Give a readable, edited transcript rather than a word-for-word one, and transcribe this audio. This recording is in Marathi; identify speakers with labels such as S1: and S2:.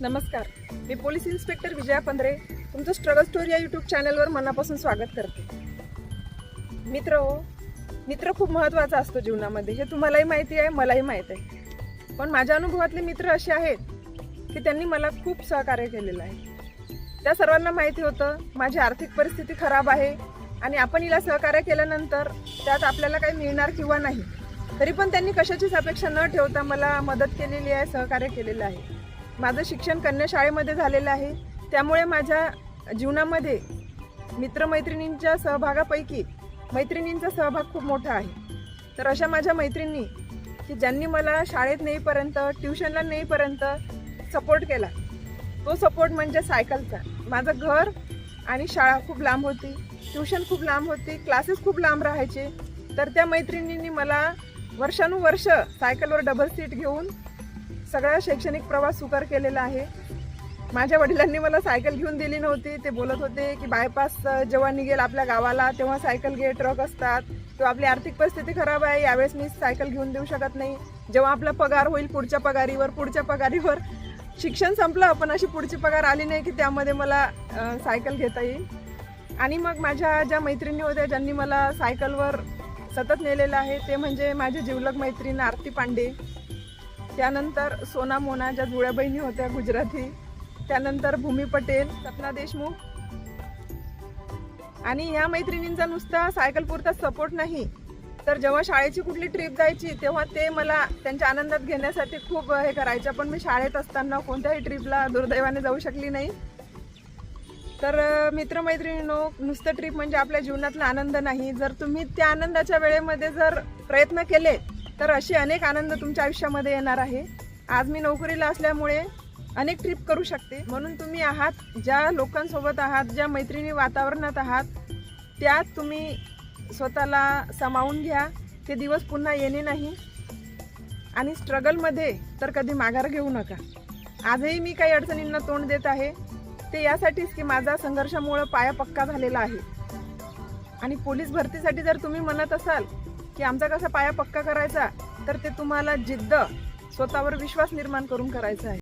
S1: नमस्कार, मी पोलीस इन्स्पेक्टर विजया पंधरे तुमचं स्ट्रगल स्टोरी या यूट्यूब चॅनलवर मनापासून स्वागत करते. मित्र खूप महत्त्वाचा असतो जीवनामध्ये, हे तुम्हालाही माहिती आहे, मलाही माहीत आहे. पण माझ्या अनुभवातले मित्र असे आहेत की त्यांनी मला खूप सहकार्य केलेलं आहे. त्या सर्वांना माहिती होतं माझी आर्थिक परिस्थिती खराब आहे आणि आपण हिला सहकार्य केल्यानंतर त्यात आपल्याला काही मिळणार किंवा नाही, तरी पण त्यांनी कशाचीच अपेक्षा न ठेवता मला मदत केलेली आहे, सहकार्य केलेलं आहे. माझं शिक्षण कन्या शाळेमध्ये झालेलं आहे, त्यामुळे माझ्या जीवनामध्ये मित्रमैत्रिणींच्या सहभागापैकी मैत्रिणींचा सहभाग खूप मोठा आहे. तर अशा माझ्या मैत्रिणी की ज्यांनी मला शाळेत नेईपर्यंत, ट्युशनला नेईपर्यंत सपोर्ट केला, तो सपोर्ट म्हणजे सायकलचा. माझं घर आणि शाळा खूप लांब होती, ट्युशन खूप लांब होती, क्लासेस खूप लांब राहायचे. तर त्या मैत्रिणींनी मला वर्षानुवर्ष सायकलवर डबल सीट घेऊन सगळा शैक्षणिक प्रवास सुकर केलेला आहे. माझ्या वडिलांनी मला सायकल घेऊन दिली नव्हती. ते बोलत होते की बायपास जेव्हा निघेल आपल्या गावाला तेव्हा सायकल घे, ट्रक असतात, किंवा आपली आर्थिक परिस्थिती खराब आहे, यावेळेस मी सायकल घेऊन देऊ शकत नाही. जेव्हा आपला पगार होईल पुढच्या पगारीवर शिक्षण संपलं, पण अशी पुढची पगार आली नाही की त्यामध्ये मला सायकल घेता येईल. आणि मग माझ्या ज्या मैत्रिणी होत्या ज्यांनी मला सायकलवर सतत नेलेलं आहे, ते म्हणजे माझे जिवलग मैत्रीण आरती पांडे, त्यानंतर सोना मोना ज्या जुळ्या बहिणी होत्या गुजराती, त्यानंतर भूमी पटेल, सपना देशमुख. आणि ह्या मैत्रिणींचा नुसता सायकल पुरता सपोर्ट नाही, तर जेव्हा शाळेची कुठली ट्रिप जायची तेव्हा ते मला त्यांच्या आनंदात घेण्यासाठी खूप हे करायच्या. पण मी शाळेत असताना कोणत्याही ट्रिपला दुर्दैवाने जाऊ शकली नाही. तर मित्रमैत्रिणींनो, नुसतं ट्रिप म्हणजे आपल्या जीवनातला आनंद नाही. जर तुम्ही त्या आनंदाच्या वेळेमध्ये जर प्रयत्न केले तर असे अनेक आनंद तुमच्या आयुष्यामध्ये येणार आहे. आज मी नोकरीला असल्यामुळे अनेक ट्रिप करू शकते, म्हणून तुम्ही आहात ज्या लोकांसोबत आहात, ज्या मैत्रिणी वातावरणात आहात, त्यात तुम्ही स्वतःला सामावून घ्या. ते दिवस पुन्हा येणे नाही. आणि स्ट्रगलमध्ये तर कधी माघार घेऊ नका. आजही मी काही अडचणींना तोंड देत आहे, ते यासाठीच की माझा संघर्षामुळे पाया पक्का झालेला आहे. आणि पोलीस भरतीसाठी जर तुम्ही म्हणत असाल की आमचा कसा पाया पक्का करायचा, तर ते तुम्हाला जिद्द, स्वतःवर विश्वास निर्माण करून करायचा आहे.